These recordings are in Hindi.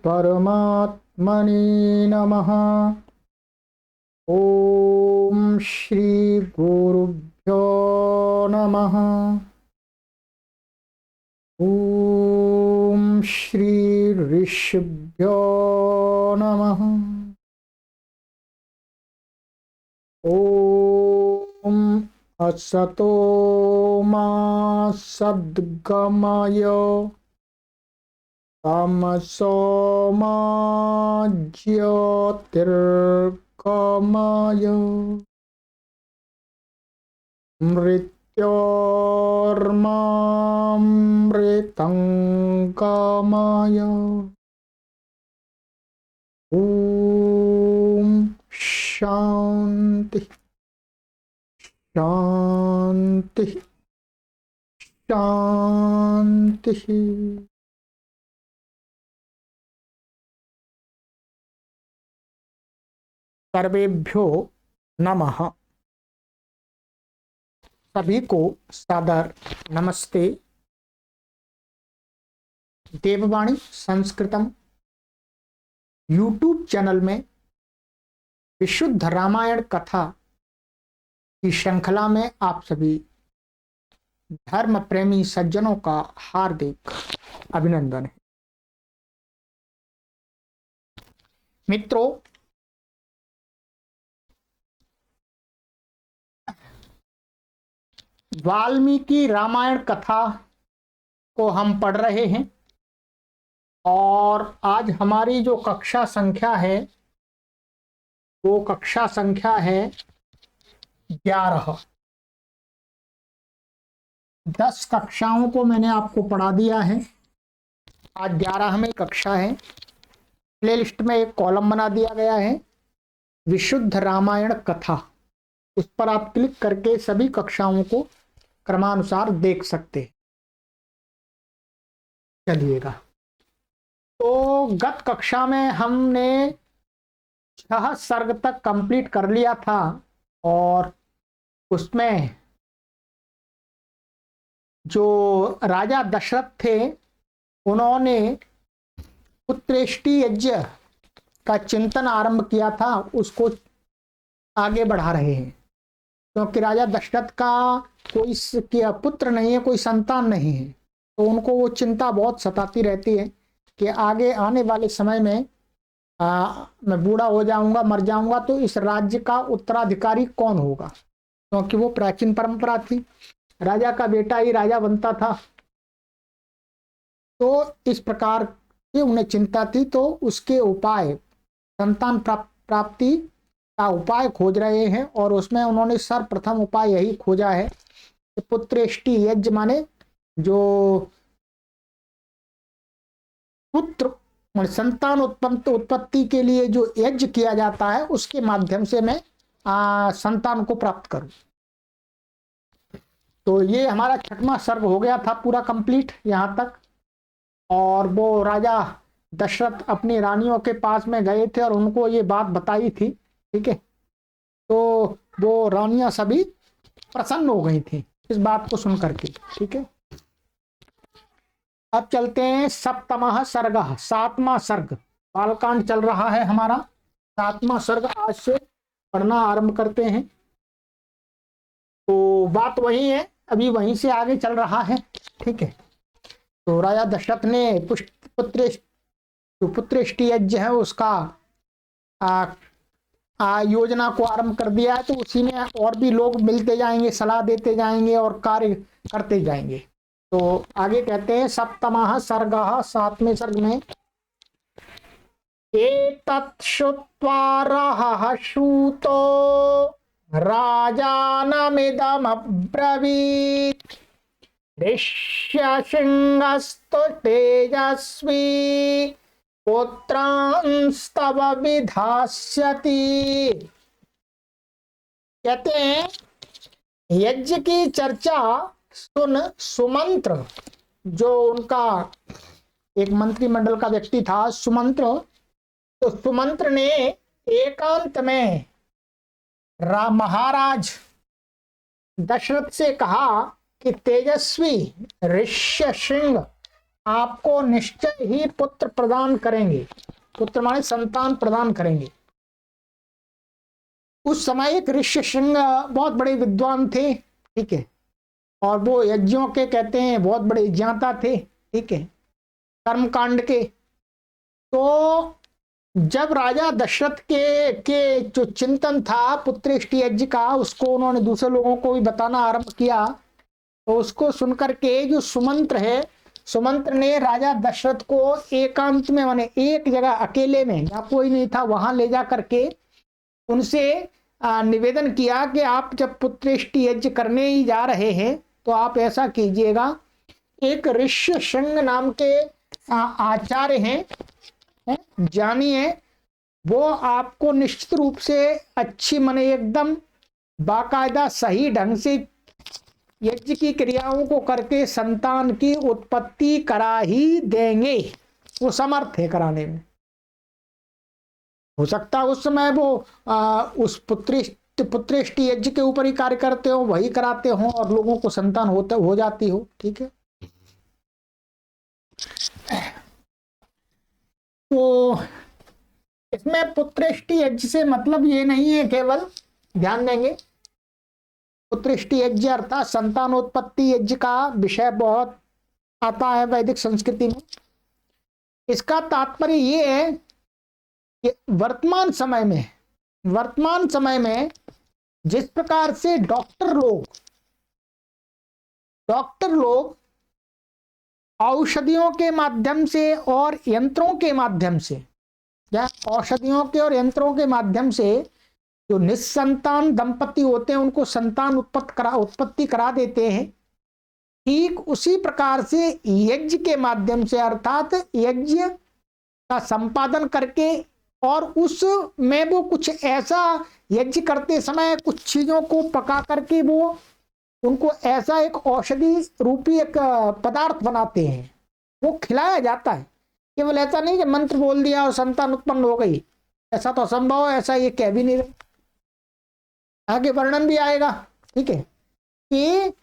परमात्मने नमः। ओम श्री गुरुभ्यो नमः। ओम श्री ऋषिभ्यो नमः। ओम असतो मा सद्गमय तमसो मा ज्योतिर्गमय मृत्योर्मामृतंगमय। ओम शांति शांति शांति। सर्वेभ्यो नमः। सभी को सादर नमस्ते। देववाणी संस्कृतम यूट्यूब चैनल में विशुद्ध रामायण कथा की श्रृंखला में आप सभी धर्म प्रेमी सज्जनों का हार्दिक अभिनंदन है। मित्रों, वाल्मीकि रामायण कथा को हम पढ़ रहे हैं और आज हमारी जो कक्षा संख्या है वो कक्षा संख्या है 11। 10 कक्षाओं को मैंने आपको पढ़ा दिया है, आज 11वीं कक्षा है। प्लेलिस्ट में एक कॉलम बना दिया गया है विशुद्ध रामायण कथा, उस पर आप क्लिक करके सभी कक्षाओं को क्रमानुसार देख सकते हैं। चलिएगा, तो गत कक्षा में हमने 6 सर्ग तक कंप्लीट कर लिया था और उसमें जो राजा दशरथ थे उन्होंने पुत्रेष्टि यज्ञ का चिंतन आरंभ किया था, उसको आगे बढ़ा रहे हैं। क्योंकि राजा दशरथ का कोई पुत्र नहीं है, कोई संतान नहीं है, तो उनको वो चिंता बहुत सताती रहती है कि आगे आने वाले समय में मैं बूढ़ा हो जाऊंगा, मर जाऊंगा, तो इस राज्य का उत्तराधिकारी कौन होगा। क्योंकि वो प्राचीन परंपरा थी, राजा का बेटा ही राजा बनता था। तो इस प्रकार की उन्हें चिंता थी, तो उसके उपाय, संतान प्राप्ति का उपाय खोज रहे हैं और उसमें उन्होंने सर्वप्रथम उपाय यही खोजा है कि पुत्रेष्टि यज्ञ, माने जो पुत्र संतान उत्पत्ति के लिए जो यज्ञ किया जाता है उसके माध्यम से मैं संतान को प्राप्त करूं। तो ये हमारा 6वां सर्ग हो गया था पूरा कंप्लीट यहाँ तक। और वो राजा दशरथ अपनी रानियों के पास में गए थे और उनको ये बात बताई थी, ठीक है। तो वो रानियां सभी प्रसन्न हो गई थी इस बात को सुन करके, ठीक है। अब चलते हैं सप्तमः सर्ग, 7वां सर्ग। बालकांड चल रहा है हमारा 7वां सर्ग, आज से पढ़ना आरंभ करते हैं। तो बात वही है, अभी वहीं से आगे चल रहा है, ठीक है। तो राजा दशरथ ने पुत्रेष्टि यज्ञ है उसका योजना को आरंभ कर दिया है। तो उसी में और भी लोग मिलते जाएंगे, सलाह देते जाएंगे और कार्य करते जाएंगे। तो आगे कहते हैं सप्तमः सर्गः, 7वें सर्ग में एतत् श्रुत्वा रहः श्रुतो राजानमिदमब्रवीत् ऋष्यशृङ्गस्तु तेजस्वी पुत्रांस्तव विधास्यति। कहते हैं यज्ञ की चर्चा सुन सुमंत्र, जो उनका एक मंत्रिमंडल का व्यक्ति था सुमंत्र, तो सुमंत्र ने एकांत में महाराज दशरथ से कहा कि तेजस्वी ऋष्यशृंग आपको निश्चय ही पुत्र प्रदान करेंगे। पुत्र माने संतान प्रदान करेंगे। उस समय एक ऋष्यशृंग बहुत बड़े विद्वान थे, ठीक है, और वो यज्ञों के कहते हैं बहुत बड़े ज्ञाता थे, ठीक है, कर्मकांड के। तो जब राजा दशरथ के जो चिंतन था पुत्रेष्टि यज्ञ का, उसको उन्होंने दूसरे लोगों को भी बताना आरंभ किया। तो उसको सुनकर के जो सुमंत्र है, सुमंत्र ने राजा दशरथ को एकांत में, माने एक जगह अकेले में, जहाँ कोई नहीं था, वहां ले जा करके उनसे निवेदन किया कि आप जब पुत्रेष्टि यज्ञ करने ही जा रहे हैं तो आप ऐसा कीजिएगा, एक ऋष्यशृंग नाम के आचार्य हैं, जानिए, वो आपको निश्चित रूप से अच्छी, माने एकदम बाकायदा सही ढंग से यज्ञ की क्रियाओं को करके संतान की उत्पत्ति करा ही देंगे। वो समर्थ है कराने में। हो सकता है उस समय वो उस पुत्रेष्टि यज्ञ के ऊपर ही कार्य करते हो, वही कराते हो और लोगों को संतान हो जाती हो, ठीक है। तो इसमें पुत्रेष्टि यज्ञ से मतलब ये नहीं है केवल, ध्यान देंगे, पुत्रेष्टि यज्ञ अर्थात संतानोत्पत्ति यज्ञ का विषय बहुत आता है वैदिक संस्कृति में। इसका तात्पर्य ये है कि वर्तमान समय में जिस प्रकार से डॉक्टर लोग औषधियों के माध्यम से और यंत्रों के माध्यम से, या औषधियों के और यंत्रों के माध्यम से जो निस्संतान दंपति होते हैं उनको संतान उत्पत्ति करा देते हैं, ठीक उसी प्रकार से यज्ञ के माध्यम से, अर्थात यज्ञ का संपादन करके और उसमें वो कुछ ऐसा यज्ञ करते समय कुछ चीजों को पका करके वो उनको ऐसा एक औषधि रूपी एक पदार्थ बनाते हैं, वो खिलाया जाता है। केवल ऐसा नहीं कि मंत्र बोल दिया और संतान उत्पन्न हो गई, ऐसा तो असंभव है, ऐसा ये कह भी नहीं रहे, आगे वर्णन भी आएगा, ठीक है। कि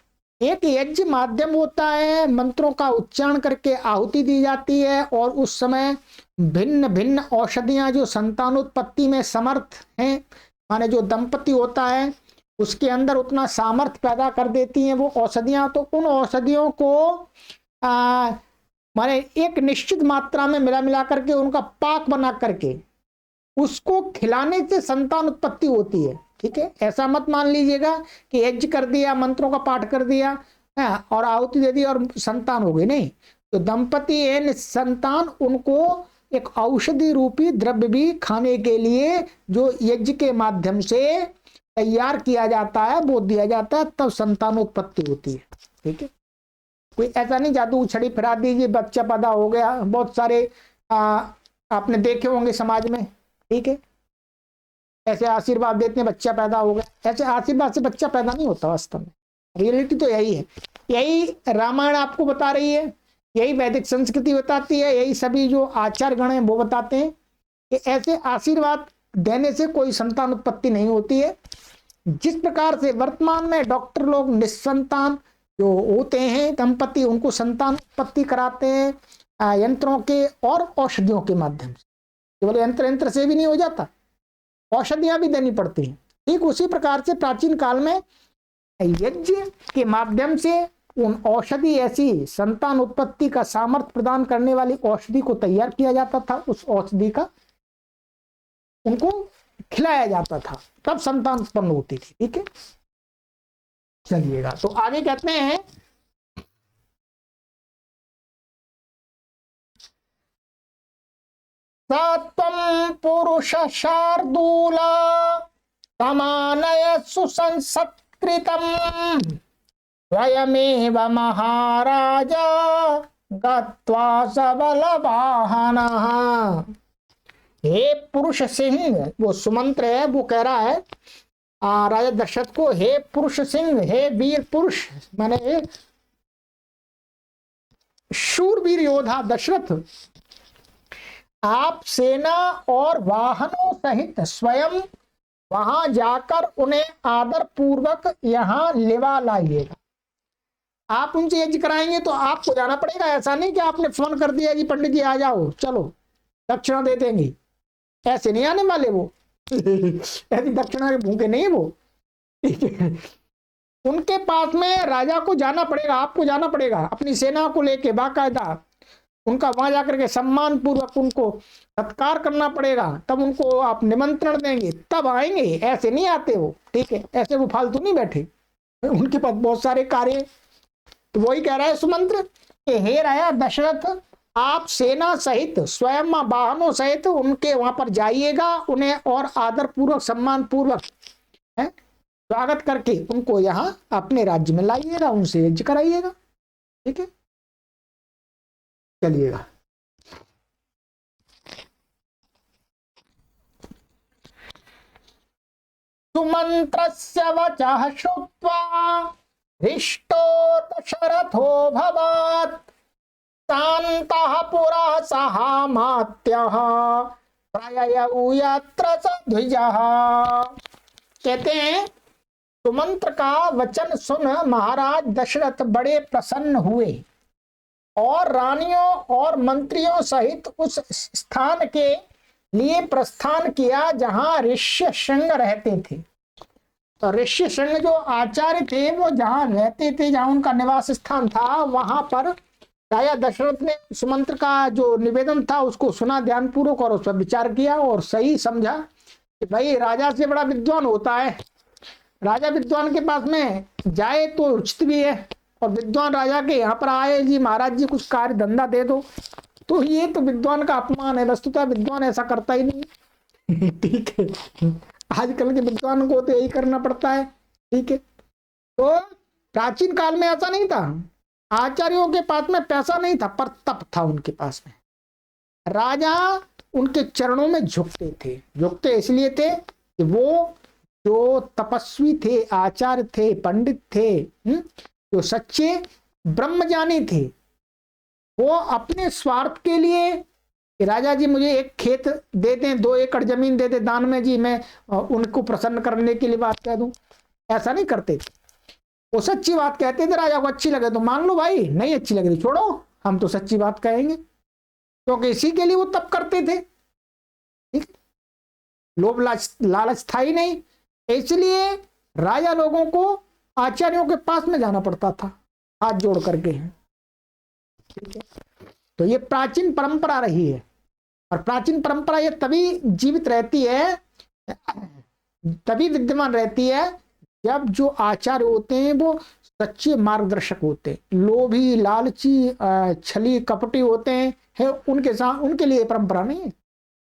एक यज्ञ माध्यम होता है, मंत्रों का उच्चारण करके आहुति दी जाती है और उस समय भिन्न भिन्न औषधियां जो संतानोत्पत्ति में समर्थ हैं, माने जो दंपति होता है उसके अंदर उतना सामर्थ्य पैदा कर देती हैं वो औषधियां। तो उन औषधियों को माने एक निश्चित मात्रा में मिला करके उनका पाक बना करके उसको खिलाने से संतान उत्पत्ति होती है, ठीक है। ऐसा मत मान लीजिएगा कि यज्ञ कर दिया, मंत्रों का पाठ कर दिया और आहुति दे दी और संतान हो गई, नहीं। तो दंपति है निसंतान, उनको एक औषधि रूपी द्रव्य भी खाने के लिए जो यज्ञ के माध्यम से तैयार किया जाता है वो दिया जाता है, तब संतानोत्पत्ति होती है, ठीक है। कोई ऐसा नहीं जादू उछड़ी फिरा दीजिए बच्चा पैदा हो गया। बहुत सारे आपने देखे होंगे समाज में, ठीक है, ऐसे आशीर्वाद देते हैं बच्चा पैदा हो गया। ऐसे आशीर्वाद से बच्चा पैदा नहीं होता, वास्तव में रियलिटी तो यही है। यही रामायण आपको बता रही है, यही वैदिक संस्कृति बताती है, यही सभी जो आचार्य गण हैं वो बताते हैं कि ऐसे आशीर्वाद देने से कोई संतान उत्पत्ति नहीं होती है। जिस प्रकार से वर्तमान में डॉक्टर लोग निस्संतान जो होते हैं दंपति, उनको संतान उत्पत्ति कराते हैं यंत्रों के और औषधियों के माध्यम से। केवल यंत्र से भी नहीं हो जाता, औषधियां भी देनी पड़ती हैं। ठीक उसी प्रकार से प्राचीन काल में यज्ञ के माध्यम से उन औषधि, ऐसी संतान उत्पत्ति का सामर्थ्य प्रदान करने वाली औषधि को तैयार किया जाता था, उस औषधि का उनको खिलाया जाता था, तब संतान उत्पन्न होती थी, ठीक है। चलिएगा, तो आगे कहते हैं सत्वं पुरुष शार्दूला समानय सुसंसत्कृतम् स्वयमेव महाराजा गत्वा सबलवाहनः। हे पुरुष सिंह, वो सुमंत्र है, वो कह रहा है राजा दशरथ को, हे पुरुष सिंह, हे वीर पुरुष, माने शूरवीर योद्धा दशरथ, आप सेना और वाहनों सहित स्वयं वहां जाकर उन्हें आदर पूर्वक यहां लिवा लाइएगा। आप उनसे यज्ञ कराएंगे तो आपको जाना पड़ेगा। ऐसा नहीं कि आपने फोन कर दिया जी पंडित जी आ जाओ चलो दक्षिणा दे देंगे, ऐसे नहीं आने वाले वो। ऐसी दक्षिणा के भूखे नहीं है वो। ठीक है, उनके पास में राजा को जाना पड़ेगा, आपको जाना पड़ेगा अपनी सेना को लेके बाकायदा, उनका वहां जाकर के सम्मान पूर्वक उनको सत्कार करना पड़ेगा, तब उनको आप निमंत्रण देंगे तब आएंगे, ऐसे नहीं आते वो। ठीक है, ऐसे वो फालतू नहीं बैठे, उनके पास बहुत सारे कार्य। तो वही कह रहा है सुमंत्र कि हे राजा दशरथ, आप सेना सहित स्वयं वाहनों सहित उनके वहां पर जाइएगा, उन्हें और आदर पूर्वक सम्मान पूर्वक स्वागत करके उनको यहाँ अपने राज्य में लाइएगा, उनसे यज्ञ कराइएगा। ठीक है, चलिएगा। सुमंत्रस्य वचः श्रुत्वा हृष्टो दशरथोऽभवत् शान्तः पुरः सहामात्यः प्रययौ यत्र स द्विजः। कहते हैं सुमंत्र का वचन सुन महाराज दशरथ बड़े प्रसन्न हुए और रानियों और मंत्रियों सहित उस स्थान के लिए प्रस्थान किया जहां ऋष्य शृंग रहते थे। तो ऋष्य शृंग जो आचार्य थे वो जहां रहते थे, जहां उनका निवास स्थान था, वहां पर राजा दशरथ ने सुमंत्र का जो निवेदन था उसको सुना ध्यानपूर्वक और उस पर विचार किया और सही समझा कि भाई राजा से बड़ा विद्वान होता है, राजा विद्वान के पास में जाए तो उचित भी है, और विद्वान राजा के यहाँ पर आए जी महाराज जी कुछ कार्य धंधा दे दो, तो ये तो विद्वान का अपमान है। वस्तुतः विद्वान ऐसा करता ही नहीं। ठीक है, आजकल के विद्वान को तो यही करना पड़ता है। ठीक है, तो प्राचीन काल में ऐसा नहीं था, आचार्यों के पास में पैसा नहीं था पर तप था उनके पास में। राजा उनके चरणों में झुकते थे, झुकते इसलिए थे कि वो जो तपस्वी थे, आचार्य थे, पंडित थे, जो सच्चे ब्रह्मज्ञानी थे, वो अपने स्वार्थ के लिए कि राजा जी मुझे एक खेत दे दें, 2 एकड़ जमीन दे दे दान में जी, मैं उनको प्रसन्न करने के लिए बात कह दूं, ऐसा नहीं करते थे। वो सच्ची बात कहते थे, राजा को अच्छी लगे तो मान लो भाई, नहीं अच्छी लगे तो छोड़ो, हम तो सच्ची बात कहेंगे, क्योंकि इसी के लिए वो तप करते थे। ठीक, लोभ लालच था ही नहीं, इसलिए राजा लोगों को आचार्यों के पास में जाना पड़ता था हाथ जोड़ करके। ठीक है, तो ये प्राचीन परंपरा रही है, और प्राचीन परंपरा ये तभी जीवित रहती है, तभी विद्यमान रहती है जब जो आचार्य होते हैं वो सच्चे मार्गदर्शक होते हैं। लोभी लालची छली कपटी होते हैं उनके साथ, उनके लिए परंपरा नहीं है।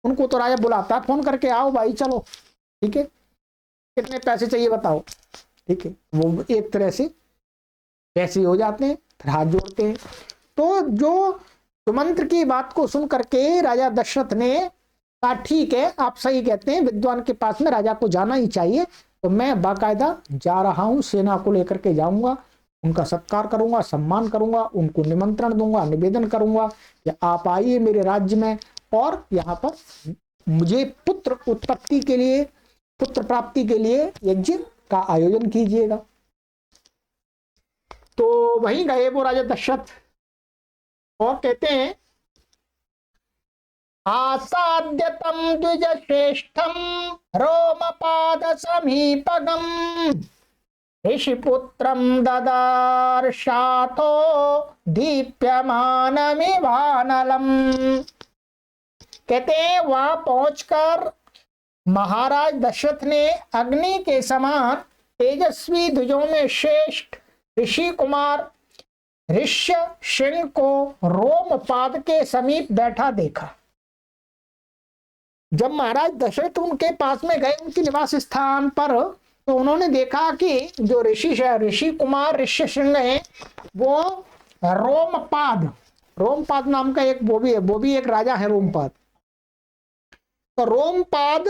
उनको तो राजा बुलाता है फोन करके, आओ भाई चलो, ठीक है, कितने पैसे चाहिए बताओ। ठीक है, वो एक तरह से पैसे हो जाते हैं, फिर हाथ जोड़ते हैं। तो जो सुमंत्र की बात को सुन करके राजा दशरथ ने कहा ठीक है आप सही कहते हैं, विद्वान के पास में राजा को जाना ही चाहिए, तो मैं बाकायदा जा रहा हूं, सेना को लेकर के जाऊंगा, उनका सत्कार करूंगा, सम्मान करूंगा, उनको निमंत्रण दूंगा, निवेदन करूंगा कि आप आइए मेरे राज्य में और यहाँ पर मुझे पुत्र उत्पत्ति के लिए, पुत्र प्राप्ति के लिए यज्ञ का आयोजन कीजिएगा। तो वहीं गए वो राजा दशरथ और कहते हैं आसाद्यतम द्विज श्रेष्ठम रोमपाद समीपगम ऋषिपुत्रम ददार्शाथो दीप्यमानमिवानलम। कहते हैं वहां पहुंचकर महाराज दशरथ ने अग्नि के समान तेजस्वी द्विजों में श्रेष्ठ ऋषि कुमार ऋष्य शृंग को रोमपाद के समीप बैठा देखा। जब महाराज दशरथ उनके पास में गए उनके निवास स्थान पर, तो उन्होंने देखा कि जो ऋषि कुमार ऋष्य शृंग है वो रोमपाद नाम का एक वो भी एक राजा है रोमपाद। तो रोमपाद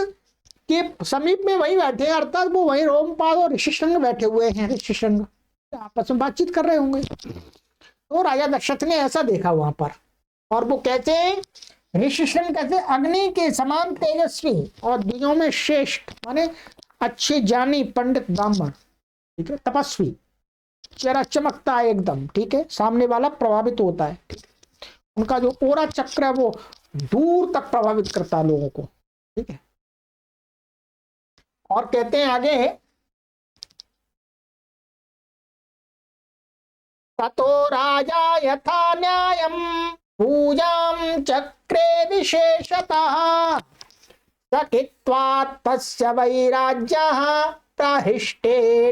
के समीप में वही बैठे हैं, अर्थात वो वही रोमपाद और ऋषि शृंग बैठे हुए हैं, ऋषि शृंग आपस में बातचीत कर रहे होंगे। तो राजा दशरथ ने ऐसा देखा वहां पर, और वो कहते हैं ऋषि शृंग कहते अग्नि के समान तेजस्वी और द्विजों में श्रेष्ठ, माने अच्छे ज्ञानी पंडित ब्राह्मण, ठीक है, तपस्वी। चेहरा चमकता है एकदम, ठीक है, सामने वाला प्रभावित होता है, ठीक है? उनका जो ओरा चक्र है वो दूर तक प्रभावित करता है लोगों को, ठीक है। और कहते हैं आगे, ततो राजा यथा न्यायम पूजां चक्रे विशेषतः सखित्वा तस्य वैराज्यः प्रहिष्टेनान्तरात्मना।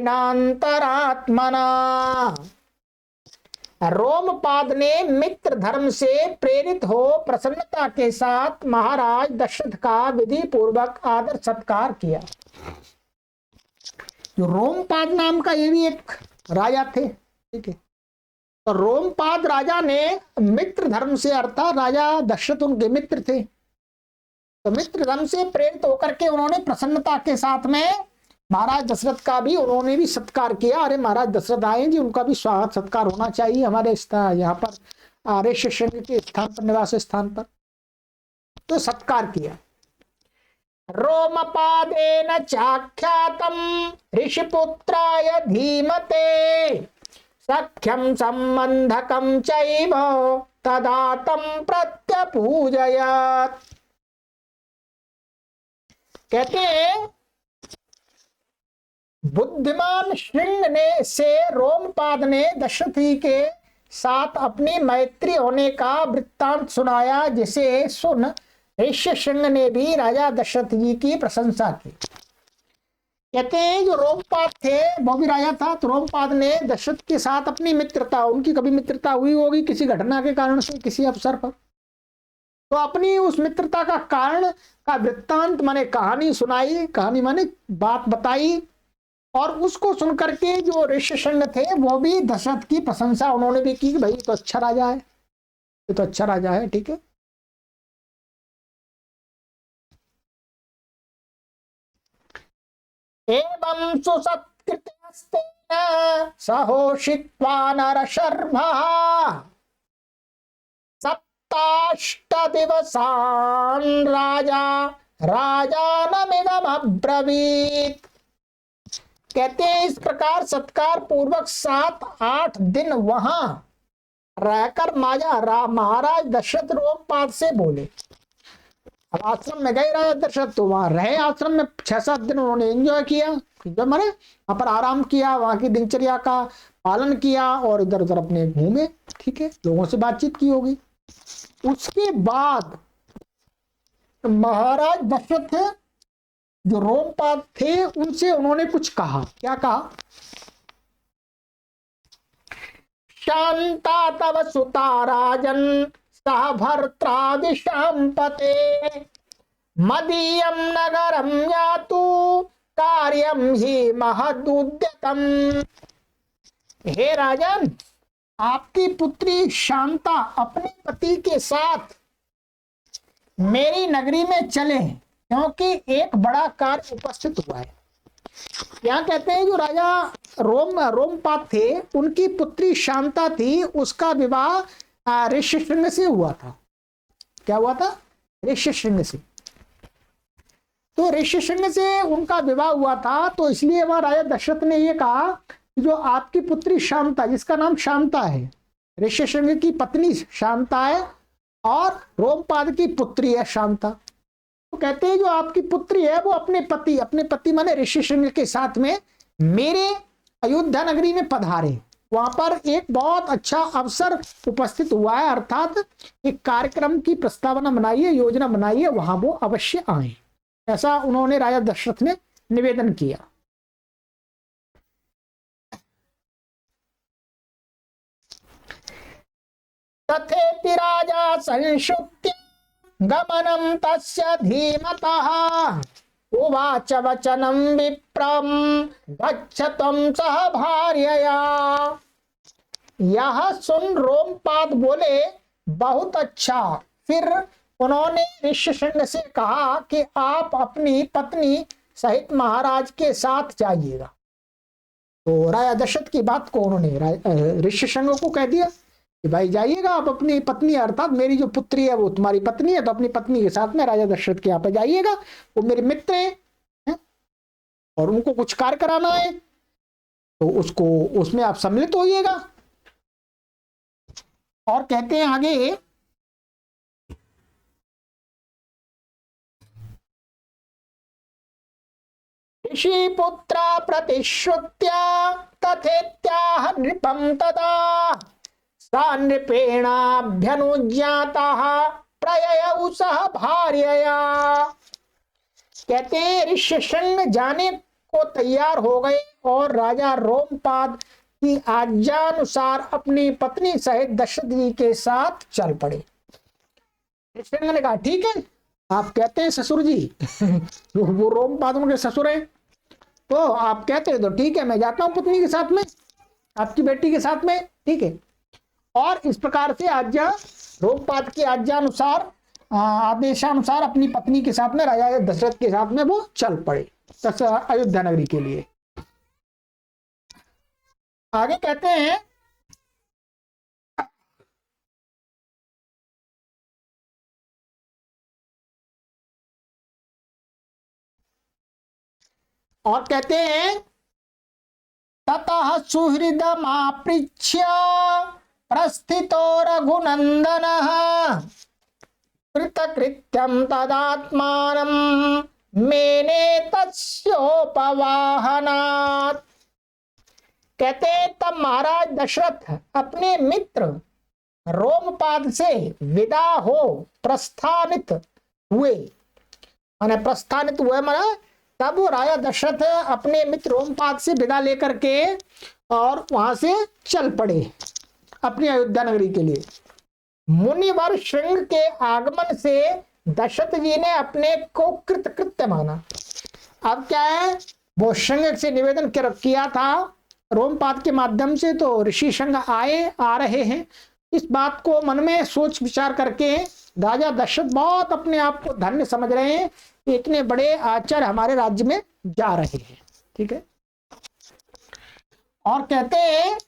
रोमपाद ने मित्र धर्म से प्रेरित हो प्रसन्नता के साथ महाराज दशरथ का विधि पूर्वक आदर सत्कार किया। जो रोमपाद नाम का ये भी एक राजा थे, ठीक है। तो रोमपाद राजा ने मित्र धर्म से, अर्थात राजा दशरथ उनके मित्र थे, तो मित्र धर्म से प्रेरित होकर के उन्होंने प्रसन्नता के साथ में महाराज दशरथ का भी उन्होंने भी सत्कार किया। अरे महाराज दशरथ आए जी, उनका भी स्वागत सत्कार होना चाहिए हमारे यहाँ पर ऋषि शृंग के स्थान पर, निवास स्थान पर, तो सत्कार किया। रोमपादेन चाख्यातम ऋषिपुत्राय धीमते सख्यम संबंधकम चैव तदातम प्रत्यपूजयत। कहते हैं बुद्धिमान श्रृंग ने से रोमपाद ने दशरथ जी के साथ अपनी मैत्री होने का वृत्तांत सुनाया, जिसे सुन ऋषि शृंग ने भी राजा दशरथ जी की प्रशंसा की। कहते हैं जो रोमपाद थे वो भी राजा था, तो रोमपाद ने दशरथ के साथ अपनी मित्रता, उनकी कभी मित्रता हुई होगी किसी घटना के कारण से, किसी अवसर पर, तो अपनी उस मित्रता का कारण का वृत्तांत माने कहानी सुनाई, कहानी माने बात बताई, और उसको सुनकर के जो ऋषि शृंग थे वो भी दशरथ की प्रशंसा उन्होंने भी की कि भाई तो अच्छा राजा है, ये तो अच्छा राजा है, ठीक है। एवं सुसत्कृतेन सहोषित्वा नरशर्मः सप्ताष्ट दिवसान् राजा राजानमिदम् अब्रवीत्। कहते हैं इस प्रकार सत्कार पूर्वक 7-8 दिन वहां रहकर महाराज दशरथ रोमपाद से बोले। अब आश्रम में गए राजा दशरथ, तो वहां रहे आश्रम में 6-7 दिन, उन्होंने एंजॉय किया, जो माने वहां पर आराम किया, वहां की दिनचर्या का पालन किया और इधर उधर अपने घूमे, ठीक है, लोगों से बातचीत की होगी। उसके बाद महाराज दशरथ जो रोमपाद थे उनसे उन्होंने कुछ कहा। क्या कहा? शांता तव सुता राजन सह भर्त्रा विशांपते मदीयम नगरम यातु कार्यम ही महदुद्यतम। हे राजन, आपकी पुत्री शांता अपने पति के साथ मेरी नगरी में चले, क्योंकि एक बड़ा कार्य उपस्थित हुआ है। यहाँ कहते हैं जो राजा रोमपाद थे उनकी पुत्री शांता थी, उसका विवाह ऋषि शृंग से हुआ था। क्या हुआ था? ऋषि शृंग से। तो ऋषि शृंग से उनका विवाह हुआ था, तो इसलिए वहां राजा दशरथ ने ये कहा कि जो आपकी पुत्री शांता, जिसका नाम शांता है, ऋषि शृंग की पत्नी शांता है और रोमपाद की पुत्री है शांता, तो कहते हैं जो आपकी पुत्री है वो अपने पति माने ऋषि शृंग के साथ में मेरे अयोध्या नगरी में पधारे। वहां पर एक बहुत अच्छा अवसर उपस्थित हुआ है, अर्थात एक कार्यक्रम की प्रस्तावना बनाई है, योजना बनाई है, वहां वो अवश्य आए, ऐसा उन्होंने राजा दशरथ ने निवेदन किया। तथेति राजा संशुत्य गमनम तस्य धीमतः उवाच वचनम विप्रम गच्छतम सह भार्यया। यह सुन रोमपाद बोले बहुत अच्छा। फिर उन्होंने ऋषि शृंग से कहा कि आप अपनी पत्नी सहित महाराज के साथ जाइएगा। तो राजा दशरथ की बात को उन्होंने ऋषि शृंग को कह दिया कि भाई जाइएगा आप अपनी पत्नी, अर्थात मेरी जो पुत्री है वो तुम्हारी पत्नी है, तो अपनी पत्नी के साथ में राजा दशरथ के यहाँ पे जाइएगा, वो मेरे मित्र हैं और उनको कुछ कार्य कराना है। तो उसको उसमें आप सम्मिलित होइएगा। और कहते हैं आगे, ऋषि पुत्र प्रतिश्रुत्य तथेत्याह नृपम तदा सा नृपेणाभ्यनुज्ञातः प्रययौ सह भार्यया। कहते हैं ऋष्यशृंग जाने को तैयार हो गए और राजा रोमपाद की आज्ञानुसार अपनी पत्नी सहित दशरथ जी के साथ चल पड़े। ऋष्यशृंग ने कहा ठीक है, आप कहते हैं ससुर जी वो रोमपाद उनके ससुर हैं, तो आप कहते हैं तो ठीक है, मैं जाता हूं पत्नी के साथ में, आपकी बेटी के साथ में, ठीक है। और इस प्रकार से आज्ञा, रोमपाद की आज्ञानुसार, आदेशानुसार अपनी पत्नी के साथ में, राजा दशरथ के साथ में वो चल पड़े अयोध्या नगरी के लिए। आगे कहते हैं, और कहते हैं ततः सुहृदमापृच्छ्य प्रस्थितो रघुनंदनः कृतकृत्यं तदात्मानं मेने तस्योपवाहनात्। कहते तब महाराज दशरथ अपने मित्र रोमपाद से विदा हो प्रस्थानित हुए, माने प्रस्थानित हुए माने तब वो राजा दशरथ अपने मित्र रोमपाद से विदा लेकर के और वहां से चल पड़े अपनी अयोध्या नगरी के लिए। मुनिवर श्रृंग के आगमन से दशरथ जी ने अपने को कृतकृत्य माना। अब क्या है, वो श्रृंग से निवेदन किया था रोमपाद के माध्यम से, तो ऋषि श्रृंग आ रहे हैं। इस बात को मन में सोच विचार करके राजा दशरथ बहुत अपने आप को धन्य समझ रहे हैं कि इतने बड़े आचार्य हमारे राज्य में जा रहे हैं, ठीक है। और कहते हैं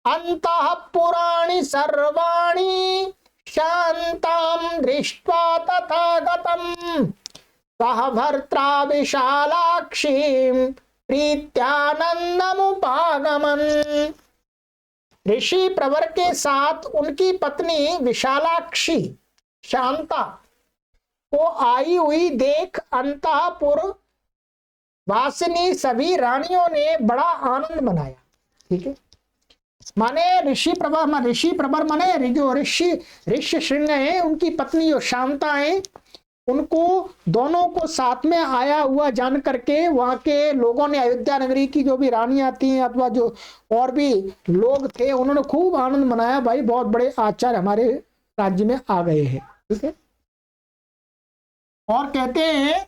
अंतः पुराणी सर्वाणि शांतां दृष्ट्वा तथागतम् सह भर्त्रा विशालाक्षीं प्रीत्यानंदमुपागमन्। ऋषि प्रवर के साथ उनकी पत्नी विशालाक्षी शांता को आई हुई देख अंतःपुर वासिनी सभी रानियों ने बड़ा आनंद मनाया, ठीक है। माने ऋषि प्रवर माने जो ऋषि श्रृंग है, उनकी पत्नी जो शांता है, उनको दोनों को साथ में आया हुआ जान करके वहां के लोगों ने, अयोध्या नगरी की जो भी रानियां थी अथवा जो और भी लोग थे, उन्होंने खूब आनंद मनाया, भाई बहुत बड़े आचार्य हमारे राज्य में आ गए हैं, ठीक है। और कहते हैं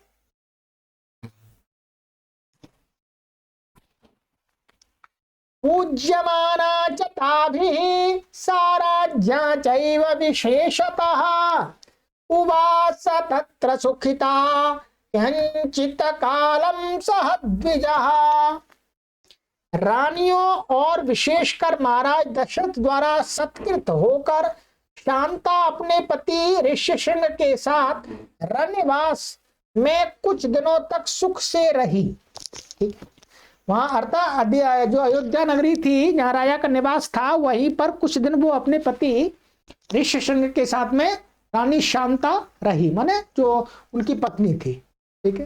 पूज्यमाना च ताभिः साराज्ञा चैव विशेषतः उवास तत्र सुखिता यंचित कालम सह द्विजः। रानियों और विशेषकर महाराज दशरथ द्वारा सत्कृत होकर शांता अपने पति ऋष्यशृंग के साथ रण्यवास में कुछ दिनों तक सुख से रही, ठीक है। वहां अर्थात जो अयोध्या नगरी थी जहां राजा का निवास था, वहीं पर कुछ दिन वो अपने पति ऋष्यशृंग के साथ में रानी शांता रही, माने जो उनकी पत्नी थी, ठीक है।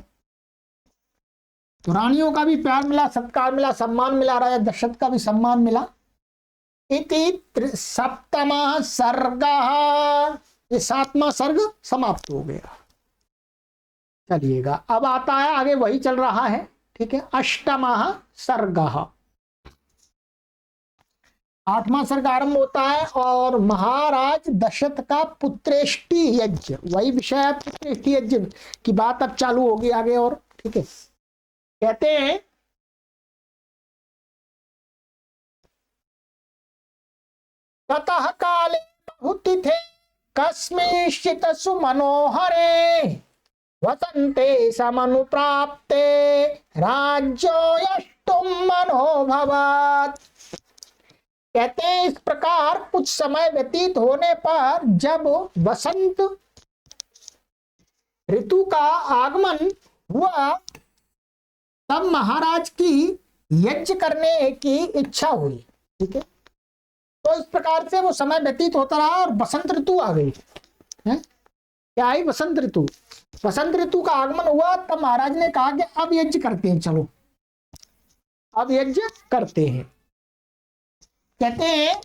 तो रानियों का भी प्यार मिला, सत्कार मिला, सम्मान मिला, राजा दशरथ का भी सम्मान मिला। इति सप्तमः सर्गः, ये 7वां सर्ग समाप्त हो गया। चलिएगा अब आता है आगे, वही चल रहा है, ठीक है। अष्टमः सर्गः, 8वां सर्ग आरंभ होता है और महाराज दशरथ का पुत्रेष्टि यज्ञ, वही विषय है, पुत्रेष्टि यज्ञ की बात अब चालू होगी आगे और, ठीक है। कहते हैं ततः काले बहुतिथे कस्मिंश्चित् सुमनोहरे वसन्ते समनुप्राप्ते राज्यो यष्टुम मनोभवत्। कहते हैं इस प्रकार कुछ समय व्यतीत होने पर जब वसंत ऋतु का आगमन हुआ तब महाराज की यज्ञ करने की इच्छा हुई। ठीक है, तो इस प्रकार से वो समय व्यतीत होता रहा और बसंत ऋतु आ गई है। क्या आई? बसंत ऋतु। बसंत ऋतु का आगमन हुआ, तब महाराज ने कहा कि अब यज्ञ करते हैं, चलो अब यज्ञ करते हैं। कहते हैं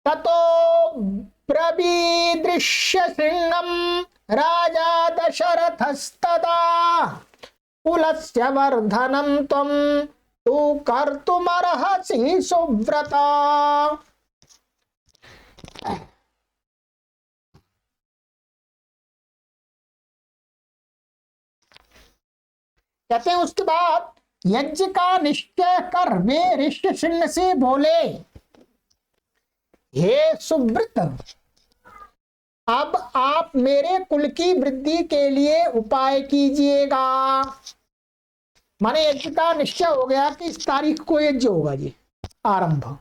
ततो ब्रवीदृश्य सिंहम राजा दशरथस्तदा कुलस्य वर्धनम त्वं तु कर्तुमर्हसि सुव्रता। कहते हैं उसके बाद यज्ञ का निश्चय कर वे ऋषि सिंह से बोले, हे सुव्रत, अब आप मेरे कुल की वृद्धि के लिए उपाय कीजिएगा। माने यज्ञ का निश्चय हो गया कि इस तारीख को यज्ञ होगा जी, आरंभ।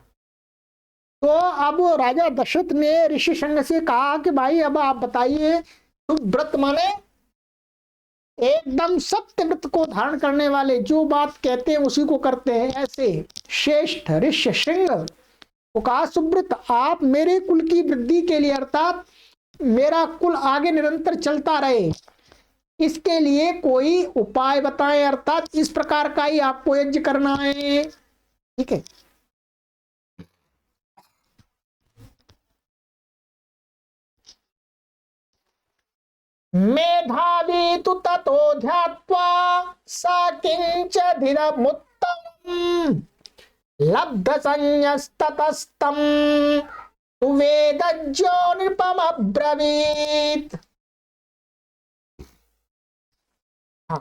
तो अब राजा दशरथ ने ऋषि संघ से कहा कि भाई अब आप बताइए, सुव्रत माने एकदम सत्य व्रत को धारण करने वाले, जो बात कहते हैं उसी को करते हैं, ऐसे श्रेष्ठ ऋषि सिंह को कहा, सुव्रत आप मेरे कुल की वृद्धि के लिए, अर्थात मेरा कुल आगे निरंतर चलता रहे, इसके लिए कोई उपाय बताएं, अर्थात इस प्रकार का ही आपको यज्ञ करना है। ठीक है, मेधावी तु ततो ध्यात्वा सा किंचधिरमुत्तमम् लब्ध संयस्ततस्तम तु वेदज्ञो नृपमब्रवीत्। हाँ,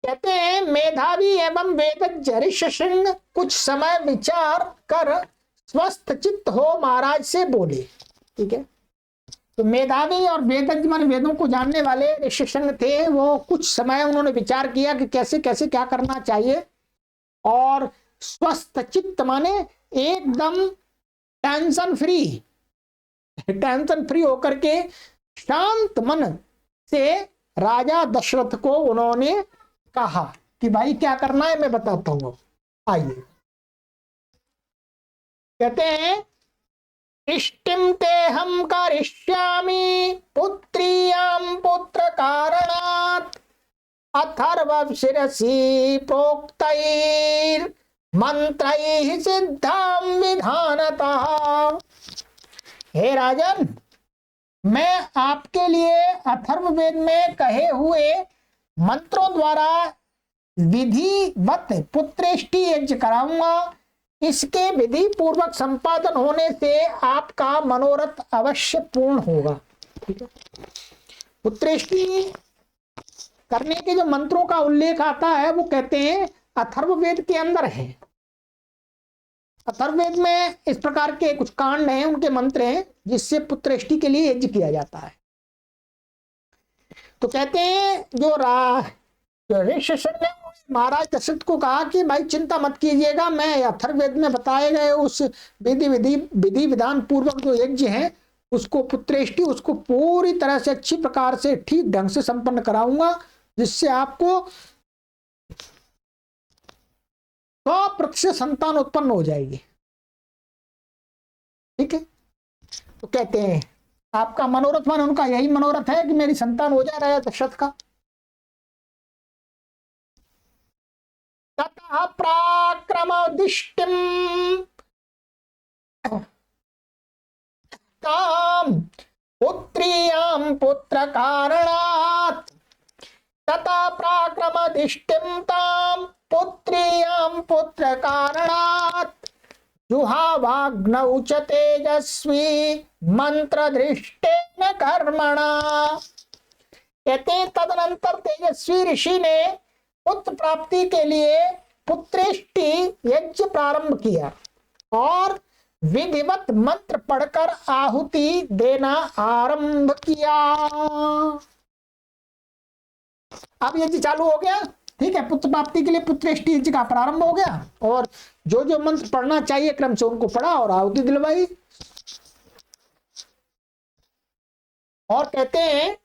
कहते हैं मेधावी एवं वेदज्ञ ऋषि सिंह कुछ समय विचार कर स्वस्थ चित्त हो महाराज से बोले। ठीक है, तो मेधावी और वेदज्ञ मान वेदों को जानने वाले ऋषि सिंह थे, वो कुछ समय उन्होंने विचार किया कि कैसे कैसे क्या करना चाहिए, और स्वस्थ चित्त माने एकदम टेंशन फ्री होकर के शांत मन से राजा दशरथ को उन्होंने कहा कि भाई क्या करना है मैं बताता हूं। आइए, कहते हैं इष्टिम ते हम करिष्यामि पुत्रियां पुत्र कारणात् अथर्व शिरसि प्रोक्तैर् मंत्रैः सिद्धां विधानतः। हे राजन, मैं आपके लिए अथर्ववेद में कहे हुए मंत्रों द्वारा विधिवत पुत्रेष्टि यज्ञ कराऊंगा। इसके विधि पूर्वक संपादन होने से आपका मनोरथ अवश्य पूर्ण होगा। ठीक है, पुत्रेष्टि करने के जो मंत्रों का उल्लेख आता है वो कहते हैं अथर्ववेद के अंदर है। अथर्ववेद में इस प्रकार के कुछ कांड हैं, उनके मंत्र हैं जिससे पुत्रेष्टि के लिए यज्ञ किया जाता है। तो कहते हैं जो ऋषि ने महाराज दशरथ को कहा कि भाई चिंता मत कीजिएगा, मैं अथर्ववेद में बताए गए उस विधि विधान पूर्वक जो यज्ञ है उसको पुत्रेष्टि उसको पूरी तरह से अच्छी प्रकार से ठीक ढंग से संपन्न कराऊंगा, जिससे आपको 100% संतान उत्पन्न हो जाएगी। ठीक है, तो कहते हैं आपका मनोरथ मान उनका यही मनोरथ है कि मेरी संतान हो जाए राजा दशरथ का। ततः प्राक्रमोदिष्टिं तां पुत्रियां पुत्र कारणात् तथा प्राक्रमदिष्टिं तां पुत्रियां पुत्र कारणात् जुहावाग्नौ च तेजस्वी मंत्र दृष्टेन कर्मणा। कहते तदनंतर तेजस्वी ऋषि ने पुत्र प्राप्ति के लिए पुत्रेष्टि यज्ञ प्रारंभ किया और विधिवत मंत्र पढ़कर आहुति देना आरंभ किया। अब यज्ञ चालू हो गया। ठीक है, पुत्र प्राप्ति के लिए पुत्रेष्टि यज्ञ का प्रारंभ हो गया और जो जो मंत्र पढ़ना चाहिए क्रम से उनको पढ़ा और आहुति दिलवाई। और कहते हैं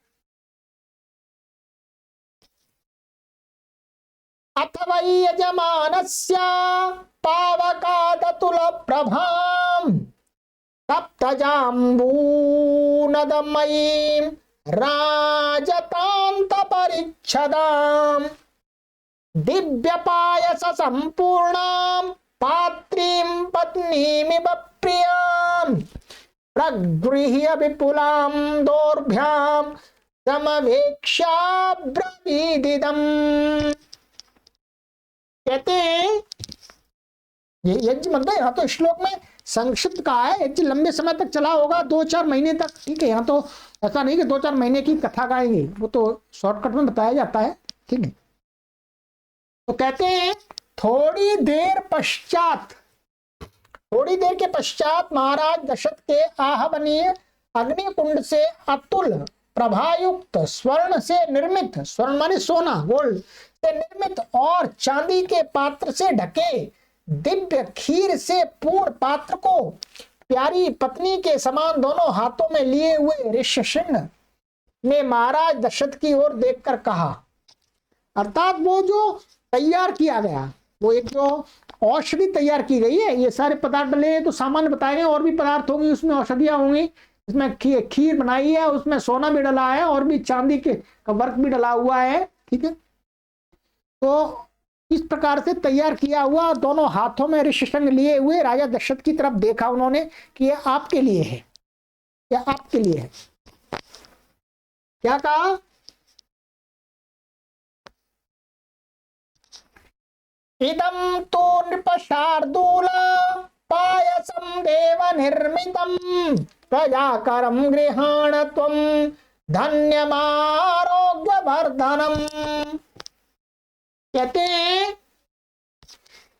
अथ वै यजमानस्य पावकादतुल प्रभां तप्तजाम्बूनदमयीं राजतान्त परिच्छदां दिव्यपायस संपूर्णां पात्रीं पत्नीमिव प्रियां प्रगृह्य विपुलां दोर्भ्यां समवेक्षा ब्रवीदिदम्। कहते हैं ये यज्ञ मतलब यहाँ तो श्लोक में संक्षिप्त कहा है, यज्ञ लंबे समय तक चला होगा, 2-4 महीने तक। ठीक है, यहाँ तो ऐसा नहीं कि 2-4 महीने की कथा गाएंगे, वो तो शॉर्टकट में बताया जाता है। ठीक है, तो कहते हैं थोड़ी देर के पश्चात महाराज दशरथ के आहवनीय अग्निकुंड से अतुल प्रभायुक्त स्वर्ण से निर्मित, स्वर्ण माने सोना, गोल्ड से निर्मित और चांदी के पात्र से ढके दिव्य खीर से पूर्ण पात्र को प्यारी पत्नी के समान दोनों हाथों में लिए हुए ऋष्यशृंग ने महाराज दशरथ की ओर देखकर कहा, अर्थात वो जो तैयार किया गया, वो एक जो औषधि तैयार की गई है, ये सारे पदार्थ डले तो सामान्य बताए गए, और भी पदार्थ होंगे, उसमें औषधियां होंगी, इसमें खीर बनाई है, उसमें सोना भी डला है और भी चांदी के का वर्क भी डला हुआ है। ठीक है, तो इस प्रकार से तैयार किया हुआ दोनों हाथों में ऋष्यशृंग लिए हुए राजा दशरथ की तरफ देखा उन्होंने कि ये आपके लिए है, क्या आपके लिए है। क्या कहा, इदं तो नृप शार्दूल पायसं देव निर्मितं प्रजाकरं गृहाण त्वं धन्यमारोग्य वर्धनम। कहते हैं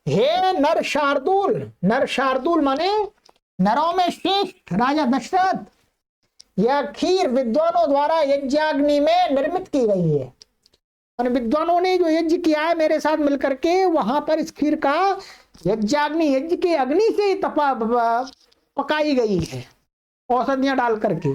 हे नर शार्दूल माने नरों में श्रेष्ठ राजा दशरथ, यह खीर विद्वानों द्वारा यज्ञाग्नि में निर्मित की गई है, और विद्वानों ने जो यज्ञ किया है मेरे साथ मिलकर के, वहां पर इस खीर का यज्ञाग्नि, यज्ञ की अग्नि से पकाई गई है औषधियां डाल करके।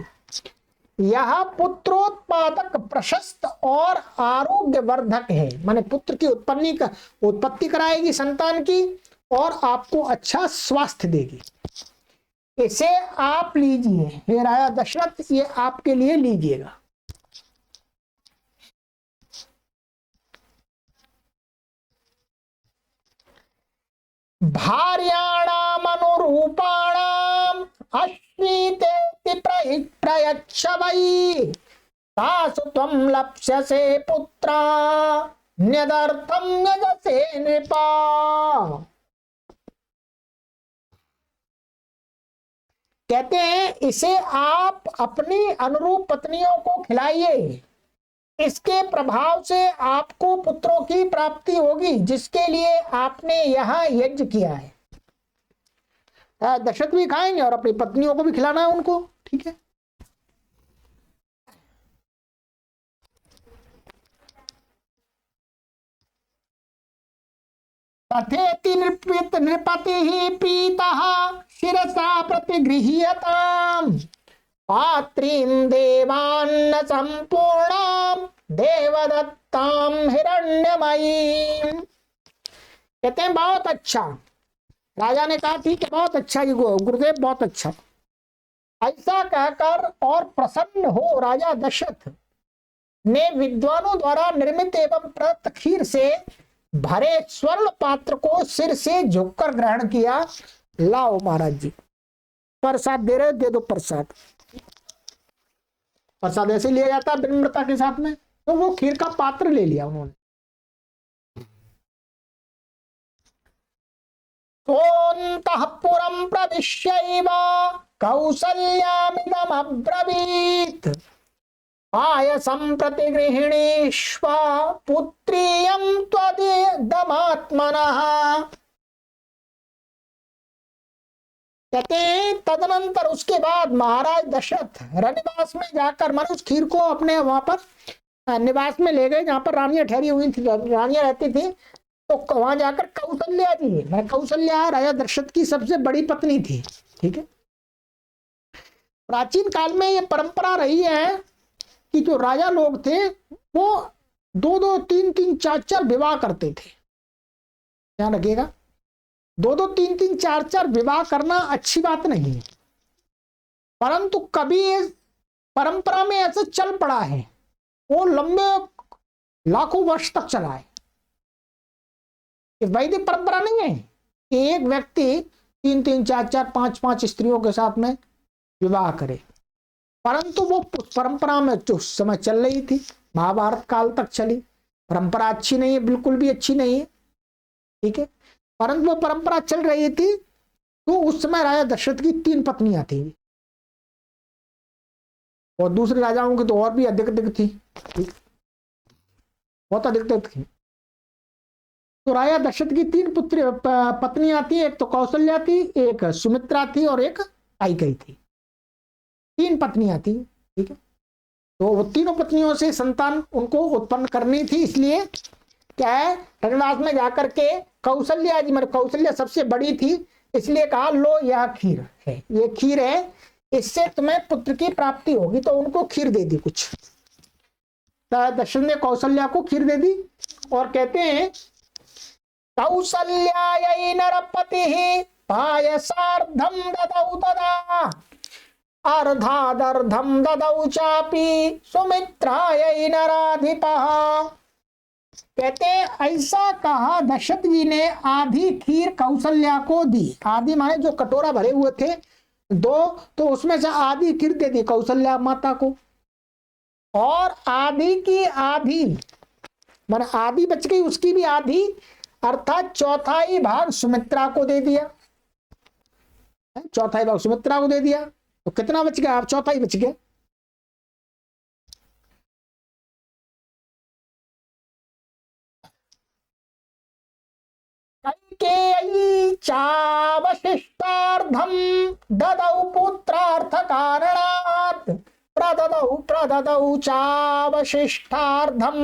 यह पुत्रोत्पादक प्रशस्त और आरोग्य वर्धक है, माने पुत्र की उत्पत्ति कराएगी संतान की, और आपको अच्छा स्वास्थ्य देगी। इसे आप लीजिए हे राजा दशरथ, ये आपके लिए लीजिएगा। भार्याणाम अनुरूपाणाम अश्नीतेति प्रयच्छ वै तासु त्वं लप्स्यसे पुत्रा न्यदर्थं यजसे नृपा। कहते हैं इसे आप अपनी अनुरूप पत्नियों को खिलाइए, इसके प्रभाव से आपको पुत्रों की प्राप्ति होगी, जिसके लिए आपने यह यज्ञ किया है। दशरथ भी खाएंगे और अपनी पत्नियों को भी खिलाना है उनको। ठीक है, तथेति नृपति ही पीतः शिरसा प्रतिगृह्यताम् पात्रीं देवान्न संपूर्णां देवदत्तां हिरण्यमयीं। कहते हैं बहुत अच्छा, राजा ने कहा ठीक है बहुत अच्छा, ये गुरुदेव बहुत अच्छा। ऐसा कहकर और प्रसन्न हो राजा दशरथ ने विद्वानों द्वारा निर्मित एवं प्रदत्त खीर से भरे स्वर्ण पात्र को सिर से झुककर ग्रहण किया। लाओ महाराज जी, प्रसाद दे रहे, दे दो प्रसाद। प्रसाद ऐसे लिया जाता है विनम्रता के साथ में, तो वो खीर का पात्र ले लिया उन्होंने। सोऽन्तःपुरं प्रविश्यैव कौसल्यामिदम् अब्रवीत् पायसं प्रतिगृहिणीष्व पुत्रीयं त्वदिदमात्मनः। कहते हैं तदनंतर उसके बाद महाराज दशरथ रनिवास में जाकर, मानो उस खीर को अपने वहां पर निवास में ले गए जहां पर रानियां ठहरी हुई थी, रानियां रहती थी, तो वहां जाकर कौशल्या जी, मैं कौशल्या राजा दशरथ की सबसे बड़ी पत्नी थी। ठीक है, प्राचीन काल में ये परंपरा रही है कि जो राजा लोग थे वो दो दो तीन तीन चार चार विवाह करते थे। ध्यान रखिएगा, दो दो तीन तीन चार चार विवाह करना अच्छी बात नहीं है, परंतु कभी परंपरा में ऐसा चल पड़ा है, वो लंबे लाखों वर्ष तक चला है। वैदिक परंपरा नहीं है कि एक व्यक्ति तीन तीन चार चार पांच पांच स्त्रियों के साथ में विवाह करे, परंतु वो परंपरा में जो समय चल रही थी, महाभारत काल तक चली। परंपरा अच्छी नहीं है, बिल्कुल भी अच्छी नहीं है, ठीक है, परंतु वो परंपरा चल रही थी। तो उस समय राजा दशरथ की 3 पत्नियां थी, और दूसरे राजाओं की तो और भी अधिक अधिक थी, बहुत अधिक थी। तो राजा दशरथ की 3 पत्नियां थी, एक तो कौशल्या थी, एक सुमित्रा थी और एक कैकेयी थी। 3 पत्नियां थी, ठीक है। तो वो तीनों पत्नियों से संतान उनको उत्पन्न करनी थी, इसलिए क्या है, रंगनाथ में जाकर के कौशल्या जी, मतलब कौशल्या सबसे बड़ी थी, इसलिए कहा लो यह खीर है, ये खीर है, इससे तुम्हें पुत्र की प्राप्ति होगी। तो उनको खीर दे दी कुछ, दशरथ ने कौशल्या को खीर दे दी। और कहते हैं कौसल्यायै नरपतिः पायसार्धं ददौ तदा अर्धादर्धं ददौ चापि सुमित्रायै नराधिपः। कहते ऐसा कहा दशरथ जी ने, आधी खीर कौशल्या को दी। आधी माने जो कटोरा भरे हुए थे 2, तो उसमें से आधी खीर दे दी कौशल्या माता को, और आधी की आधी माने आधी बच गई, उसकी भी आधी, अर्थात चौथाई भाग सुमित्रा को दे दिया। चौथाई भाग सुमित्रा को दे दिया, तो कितना बच गया, आप चौथाई बच गया। कैकेयी चावशिष्टार्धं ददौ पुत्रार्थ कारणात् प्रददौ चावशिष्टार्धं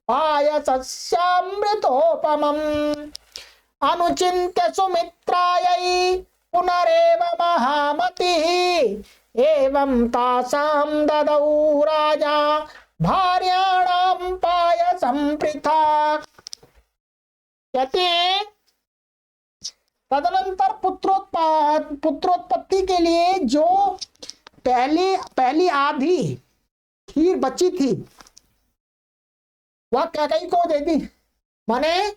पायसस्यामृतोपमम् अनुचिन्त्य सुमित्रायै पुनरेव महामतिः एवं तासां ददौ राजा भार्याणां पायसं पृथक्। कहते तदनंतर पुत्रोत्पत्ति के लिए जो पहली आधी खीर बची थी वह कैकेयी को दे दी। माने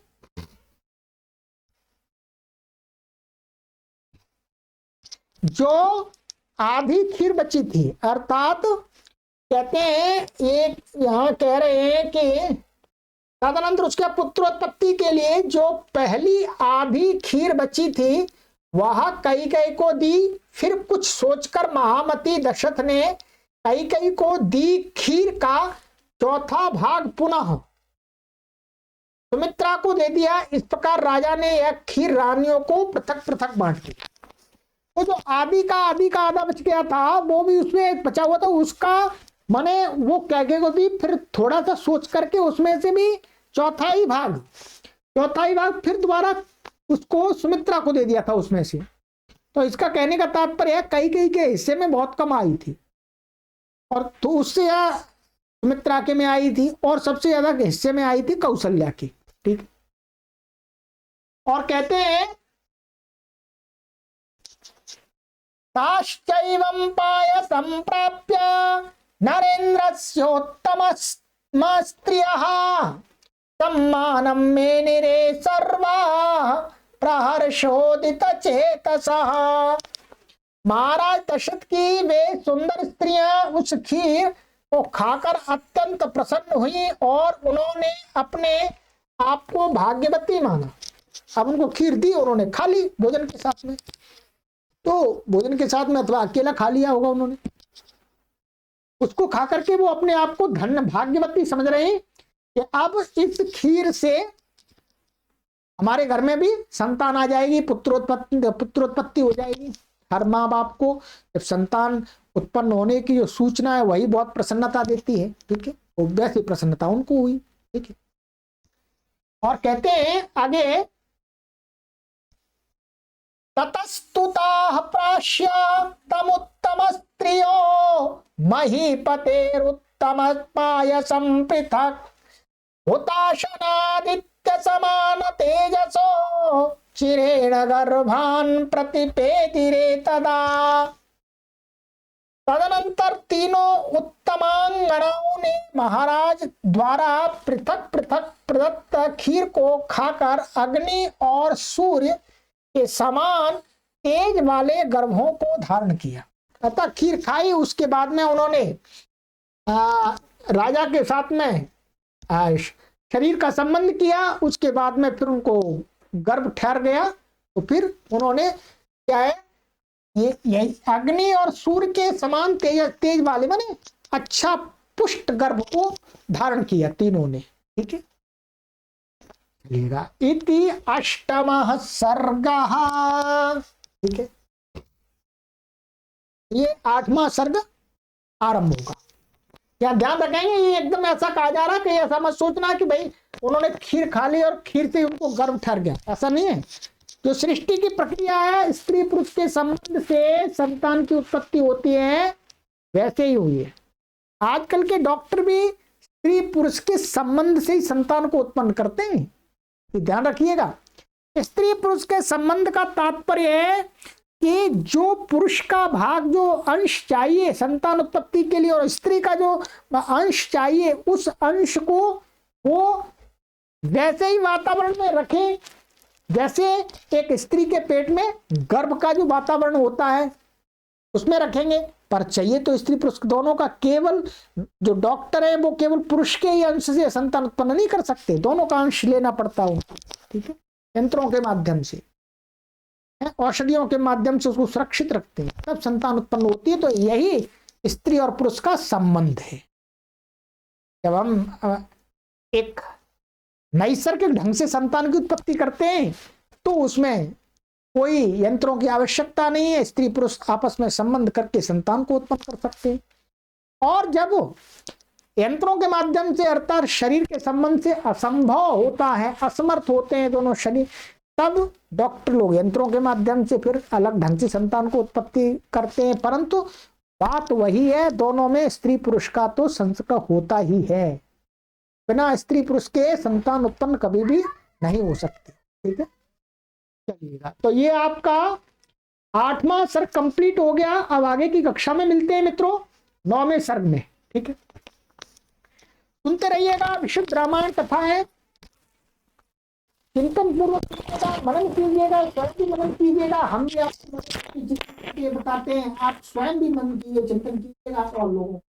जो आधी खीर बची थी, अर्थात कहते हैं एक यहां कह रहे हैं कि तदनंतर उसके पुत्रोत्पत्ति के लिए जो पहली आधी खीर बची थी वह कैकेयी को दी। फिर कुछ सोचकर महामती दशरथ ने कैकेयी को दी खीर का चौथा भाग पुनः सुमित्रा को दे दिया। इस प्रकार राजा ने यह खीर रानियों को पृथक पृथक बांट दी। तो जो आदि का आधा बच गया था वो भी उसमें बचा हुआ था, उसका माने वो कैकेयी को दी। फिर थोड़ा सा सोच करके उसमें से भी चौथाई भाग फिर दोबारा उसको सुमित्रा को दे दिया था उसमें से। तो इसका कहने का तात्पर्य है कैकेयी के हिस्से में बहुत कम आई थी, और तो उससे सुमित्रा के में आई थी, और सबसे ज्यादा हिस्से में आई थी कौशल्या की, ठीक। और कहते हैं ताश्चैवं पायसं प्राप्य नरेन्द्रस्योत्तमस्त्रियः सम्मानं मेनिरे सर्वाः प्रहर्षोदित चेतसः। महाराज दशरथ की वे सुंदर स्त्रियां उस खीर को खाकर अत्यंत प्रसन्न हुई और उन्होंने अपने आप को भाग्यवती माना। अब उनको खीर दी और उन्होंने खा ली भोजन के साथ में, तो भोजन के साथ में अथवा अकेला खा लिया होगा उन्होंने। उसको खा करके वो अपने आप को धन्य भाग्यवती समझ रहे हैं कि अब इस खीर से हमारे घर में भी संतान आ जाएगी, पुत्रोत्पत्ति हो जाएगी। हर माँ बाप को जब संतान उत्पन्न होने की जो सूचना है वही बहुत प्रसन्नता देती है, ठीक है। वैसी प्रसन्नता उनको हुई, ठीक है। और कहते हैं आगे ततस्तुताः प्राश्य तमुत्तम स्त्रियो महीपतेरुत्तम पायसं पृथक् हुताशनादित्य समान तेजसो चिरेण गर्भान प्रतिपेदिरे तदा। तदनंतर तीनों उत्तमांगनाओं ने महाराज द्वारा पृथक पृथक प्रदत्त खीर को खाकर अग्नि और सूर्य के समान तेज वाले गर्भों को धारण किया। अतः खीर खाई, उसके बाद में उन्होंने राजा के साथ में शरीर का संबंध किया। उसके बाद में फिर उनको गर्भ ठहर गया, तो फिर उन्होंने क्या है, ये अग्नि और सूर्य के समान तेज वाले माने अच्छा पुष्ट गर्भ को धारण किया तीनों ने। ठीक है, चलिएगा। इति अष्टमः सर्गः। ठीक है, ये 8वां सर्ग आरंभ होगा। क्या ध्यान रखेंगे, ये एकदम ऐसा कहा जा रहा कि ऐसा मत सोचना कि भाई उन्होंने खीर खा ली और खीर से उनको गर्भ ठहर गया, ऐसा नहीं है। जो सृष्टि की प्रक्रिया है, स्त्री पुरुष के संबंध से संतान की उत्पत्ति होती है, वैसे ही हुई है। आजकल के डॉक्टर भी स्त्री पुरुष के संबंध से ही संतान को उत्पन्न करते हैं, ये ध्यान रखिएगा। स्त्री पुरुष के संबंध का तात्पर्य है कि जो पुरुष का भाग, जो अंश चाहिए संतान उत्पत्ति के लिए, और स्त्री का जो अंश चाहिए, उस अंश को वो वैसे ही वातावरण में रखें जैसे एक स्त्री के पेट में गर्भ का जो वातावरण होता है उसमें रखेंगे। पर चाहिए तो स्त्री पुरुष दोनों का, केवल जो डॉक्टर है वो केवल पुरुष के ही अंश से संतान उत्पन्न नहीं कर सकते, दोनों का अंश लेना पड़ता है। ठीक है, यंत्रों के माध्यम से, औषधियों के माध्यम से उसको सुरक्षित रखते हैं, तब संतान उत्पन्न होती है। तो यही स्त्री और पुरुष का संबंध है। जब हम एक नैसर्गिक ढंग से संतान की उत्पत्ति करते हैं तो उसमें कोई यंत्रों की आवश्यकता नहीं है, स्त्री पुरुष आपस में संबंध करके संतान को उत्पन्न कर सकते हैं। और जब यंत्रों के माध्यम से अर्थात शरीर के संबंध से असंभव होता है, असमर्थ होते हैं दोनों शरीर, तब डॉक्टर लोग यंत्रों के माध्यम से फिर अलग ढंग से संतान को उत्पत्ति करते हैं। परंतु बात वही है, दोनों में स्त्री पुरुष का तो संस्कार होता ही है, बिना स्त्री पुरुष के संतान उत्पन्न कभी भी नहीं हो सकती। ठीक है, चलिएगा। तो ये आपका 8वां सर्ग कंप्लीट हो गया। अब आगे की कक्षा में मिलते हैं मित्रों 9वें सर्ग में। ठीक है, सुनते रहिएगा। विशुद्ध रामायण कथा है, चिंतन पूर्वक मनन कीजिएगा, स्वयं भी मनन कीजिएगा। हम भी आपको बताते हैं, आप स्वयं भी मनन कीजिए, चिंतन कीजिएगा और लोगों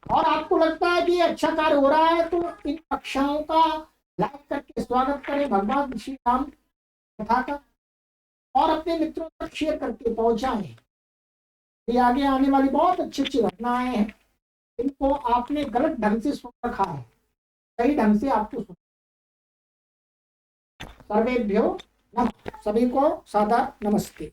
और आपको लगता है कि अच्छा कार्य हो रहा है तो इन कक्षाओं का लाइक करके स्वागत करें भगवान श्री राम कथा का, और अपने मित्रों तक शेयर करके पहुंचाएं। ये आगे आने वाली बहुत अच्छी अच्छी घटनाएं हैं, इनको आपने गलत ढंग से सुन रखा है, सही ढंग से आपको सुन। सर्वेभ्यो नमः, सभी को सादर नमस्ते।